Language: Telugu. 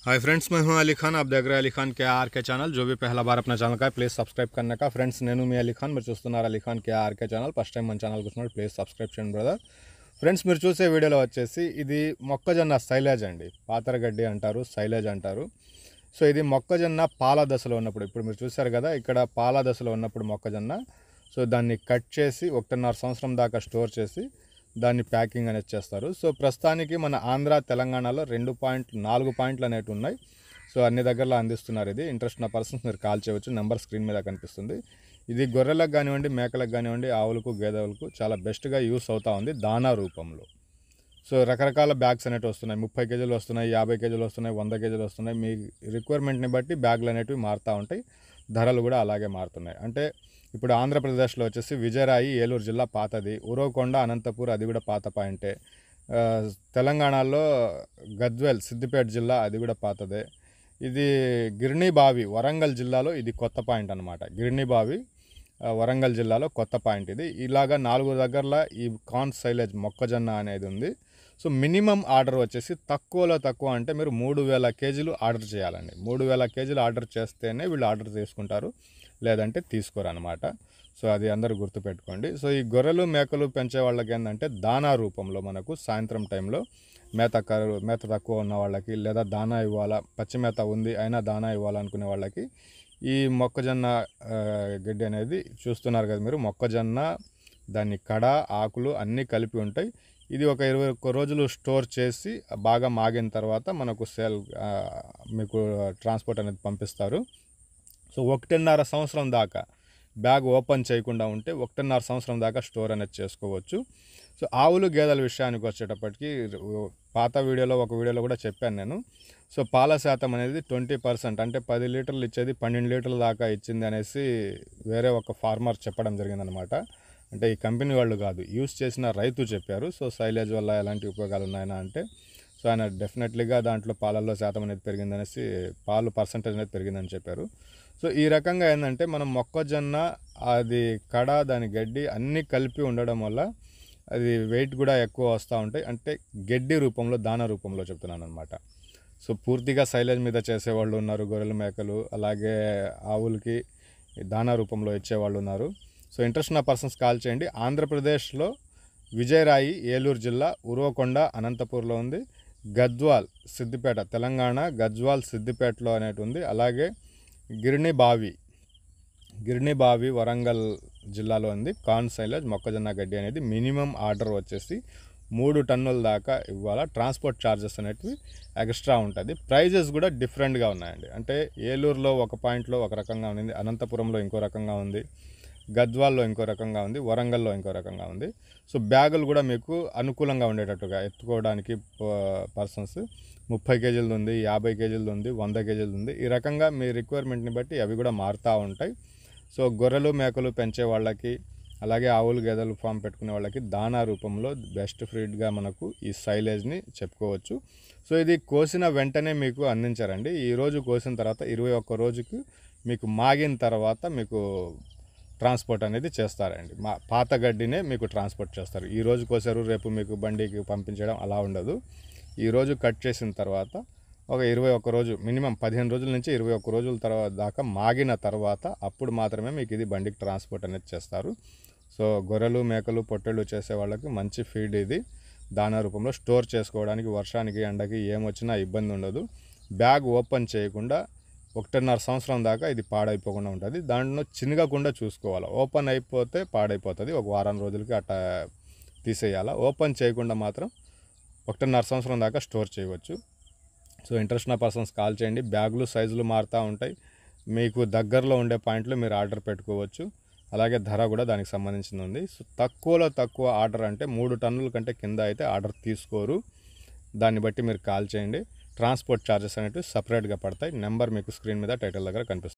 हाय फ्रेंड्स, मैं हूं अली खान। आप देख रहे हैं अली खान के आर के ఛానల్। जो भी पहला बार अपना ఛానల్ का है प्लीज़ सब्सक्राइब करने का। ఫ్రెండ్స్, నేను మీ అలీ ఖాన్, మీరు చూస్తున్నారు అలీ ఖాన్ के आर के ఛానల్। ఫస్ట్ టైం మన ఛానల్ చూస్తున్నారు ప్లీజ్ సబ్స్క్రైబ్ చేయండి బ్రదర్। ఫ్రెండ్స్, మీరు చూసే వీడియోలో వచ్చేసి ఇది మొక్కజొన్న సైలేజ్ అండి, పాతరగడ్డి అంటారు, సైలేజ్ అంటారు। సో ఇది మొక్కజొన్న పాల దశలో ఉన్నప్పుడు, ఇప్పుడు మీరు చూసారు కదా ఇక్కడ పాల దశలో ఉన్నప్పుడు మొక్కజొన్న, సో దాన్ని కట్ చేసి 1.5 సంవత్సరం దాకా స్టోర్ చేసి దాన్ని ప్యాకింగ్ అనేది చేస్తారు। సో ప్రస్తుతానికి మన ఆంధ్ర తెలంగాణలో 2.4 పాయింట్లు అనేవి ఉన్నాయి। సో అన్ని దగ్గరలో అందిస్తున్నారు। ఇది ఇంట్రెస్ట్ ఉన్న పర్సన్స్ మీరు కాల్ చేయవచ్చు, నెంబర్ స్క్రీన్ మీద కనిపిస్తుంది। ఇది గొర్రెలకు కానివ్వండి, మేకలకు కానివ్వండి, ఆవులకు, గేదెలకు చాలా బెస్ట్గా యూస్ అవుతూ ఉంది దానా రూపంలో। సో రకరకాల బ్యాగ్స్ అనేవి వస్తున్నాయి, 30 కేజీలు వస్తున్నాయి, 50 కేజీలు వస్తున్నాయి, 100 కేజీలు వస్తున్నాయి। మీ రిక్వైర్మెంట్ని బట్టి బ్యాగులు అనేవి మారుతూ ఉంటాయి, ధరలు కూడా అలాగే మారుతున్నాయి। అంటే ఇప్పుడు ఆంధ్రప్రదేశ్లో వచ్చేసి విజయరాయి ఏలూరు జిల్లా పాతది, ఉరవకొండ అనంతపూర్ అది కూడా పాత పాయింటే। తెలంగాణలో గద్వేల్ సిద్దిపేట జిల్లా అది కూడా పాతదే। ఇది గిర్నీబావి వరంగల్ జిల్లాలో ఇది కొత్త పాయింట్ అనమాట। గిర్నీబావి వరంగల్ జిల్లాలో కొత్త పాయింట్ ఇది। ఇలాగా 4 దగ్గరలో ఈ కార్న్ సైలేజ్ మొక్కజొన్న అనేది ఉంది। సో మినిమం ఆర్డర్ వచ్చేసి తక్కువలో తక్కువ అంటే మీరు 3000 కేజీలు ఆర్డర్ చేయాలండి। 3000 కేజీలు ఆర్డర్ చేస్తేనే వీళ్ళు ఆర్డర్ తీసుకుంటారు, లేదంటే తీసుకోరు అనమాట। సో అది అందరూ గుర్తుపెట్టుకోండి। సో ఈ గొర్రెలు మేకలు పెంచే వాళ్ళకి ఏంటంటే దానా రూపంలో మనకు సాయంత్రం టైంలో మేత తక్కువ ఉన్న వాళ్ళకి, లేదా దానా ఇవ్వాలా, పచ్చి మేత ఉంది అయినా దానా ఇవ్వాలనుకునే వాళ్ళకి ఈ మొక్కజొన్న గడ్డి అనేది చూస్తున్నారు కదా మీరు, మొక్కజొన్న దాన్ని కడ ఆకులు అన్నీ కలిపి ఉంటాయి। ఇది ఒక 21 రోజులు స్టోర్ చేసి బాగా మాగిన తర్వాత మనకు మీకు ట్రాన్స్పోర్ట్ అనేది పంపిస్తారు। సో 1.5 సంవత్సరం దాకా బ్యాగ్ ఓపెన్ చేయకుండా ఉంటే 1.5 సంవత్సరం దాకా స్టోర్ అనేది చేసుకోవచ్చు। సో ఆవులు గేదెల విషయానికి వచ్చేటప్పటికి పాత వీడియోలో ఒక వీడియోలో కూడా చెప్పాను నేను। సో పాల శాతం అనేది 20%, అంటే 10 లీటర్లు ఇచ్చేది 12 లీటర్ల దాకా ఇచ్చింది అనేసి వేరే ఒక ఫార్మర్ చెప్పడం జరిగిందనమాట। అంటే ఈ కంపెనీ వాళ్ళు కాదు, యూస్ చేసిన రైతు చెప్పారు। సో సైలేజ్ వల్ల ఎలాంటి ఉపయోగాలు ఉన్నాయని అంటే, సో ఆయన డెఫినెట్లీగా దాంట్లో పాలల్లో శాతం అనేది పెరిగిందనేసి, పాలు పర్సంటేజ్ అనేది పెరిగిందని చెప్పారు। సో ఈ రకంగా ఏంటంటే మనం మొక్కజొన్న అది కడ దాని గడ్డి అన్నీ కలిపి ఉండడం వల్ల అది వెయిట్ కూడా ఎక్కువ వస్తూ ఉంటాయి, అంటే గడ్డి రూపంలో దానా రూపంలో చెప్తున్నాను అనమాట। సో పూర్తిగా సైలేజ్ మీద చేసేవాళ్ళు ఉన్నారు, గొర్రెలు మేకలు అలాగే ఆవులకి దానా రూపంలో ఇచ్చేవాళ్ళు ఉన్నారు। సో ఇంట్రెస్ట్ ఉన్న పర్సన్స్ కాల్ చేయండి। ఆంధ్రప్రదేశ్లో విజయరాయి ఏలూరు జిల్లా, ఉరవకొండ అనంతపూర్లో ఉంది, గద్వాల్ సిద్దిపేట తెలంగాణ, గద్వాల్ సిద్దిపేటలో అనేటి ఉంది, అలాగే గిర్నీబావి వరంగల్ జిల్లాలో ఉంది కార్న్ సైలేజ్ మొక్కజొన్న గడ్డి అనేది। మినిమం ఆర్డర్ వచ్చేసి 3 టన్నుల దాకా ఇవ్వాలా, ట్రాన్స్పోర్ట్ ఛార్జెస్ అనేటివి ఎక్స్ట్రా ఉంటుంది। ప్రైజెస్ కూడా డిఫరెంట్గా ఉన్నాయండి, అంటే ఏలూరులో ఒక పాయింట్లో ఒక రకంగా ఉంది, అనంతపురంలో ఇంకో రకంగా ఉంది, గద్వాల్లో ఇంకో రకంగా ఉంది, వరంగల్లో ఇంకో రకంగా ఉంది। సో బ్యాగులు కూడా మీకు అనుకూలంగా ఉండేటట్టుగా ఎత్తుకోవడానికి పర్సన్స్ 30 కేజీలు ఉంది, 50 కేజీలు ఉంది, 100 కేజీలు ఉంది, ఈ రకంగా మీ రిక్వైర్మెంట్ని బట్టి అవి కూడా మారుతూ ఉంటాయి। సో గొర్రెలు మేకలు పెంచే వాళ్ళకి, అలాగే ఆవులు గేదెలు ఫామ్ పెట్టుకునే వాళ్ళకి దానా రూపంలో బెస్ట్ ఫీడ్గా మనకు ఈ సైలేజ్ని చెప్పుకోవచ్చు। సో ఇది కోసిన వెంటనే మీకు అందించారండి। ఈరోజు కోసిన తర్వాత 21 రోజుకి మీకు మాగిన తర్వాత మీకు ట్రాన్స్పోర్ట్ అనేది చేస్తారండి। పాత గడ్డినే మీకు ట్రాన్స్పోర్ట్ చేస్తారు। ఈరోజు కోసారు రేపు మీకు బండికి పంపించడం అలా ఉండదు। ఈరోజు కట్ చేసిన తర్వాత ఒక 21 రోజు, మినిమం 15 రోజుల నుంచి 21 రోజుల తర్వాత దాకా మాగిన తర్వాత అప్పుడు మాత్రమే మీకు ఇది బండికి ట్రాన్స్పోర్ట్ అనేది చేస్తారు। సో గొర్రెలు మేకలు పొట్టేళ్ళు చేసే వాళ్ళకి మంచి ఫీడ్ ఇది, దానా రూపంలో స్టోర్ చేసుకోవడానికి వర్షానికి ఎండకి ఏమొచ్చినా ఇబ్బంది ఉండదు। బ్యాగ్ ఓపెన్ చేయకుండా 1.5 సంవత్సరం దాకా ఇది పాడైపోకుండా ఉంటుంది, దాంట్లో చినగకుండా చూసుకోవాలి। ఓపెన్ అయిపోతే పాడైపోతుంది, ఒక వారం రోజులకి అట్లా తీసేయాలి। ఓపెన్ చేయకుండా మాత్రం 1.5 సంవత్సరం దాకా స్టోర్ చేయవచ్చు। సో ఇంట్రెస్ట్ ఉన్న పర్సన్స్ కాల్ చేయండి। బ్యాగులు సైజులు మారుతూ ఉంటాయి, మీకు దగ్గరలో ఉండే పాయింట్లు మీరు ఆర్డర్ పెట్టుకోవచ్చు, అలాగే ధర కూడా దానికి సంబంధించింది ఉంది। సో తక్కువలో తక్కువ ఆర్డర్ అంటే 3 టన్నుల కంటే కింద అయితే ఆర్డర్ తీసుకోరు, దాన్ని బట్టి మీరు కాల్ చేయండి। ట్రాన్స్పోర్ట్ ఛార్జెస్ అనేవి సపరేట్గా పడతాయి, నెంబర్ మీకు స్క్రీన్ మీద టైటిల్ దగ్గర కనిపిస్తుంది।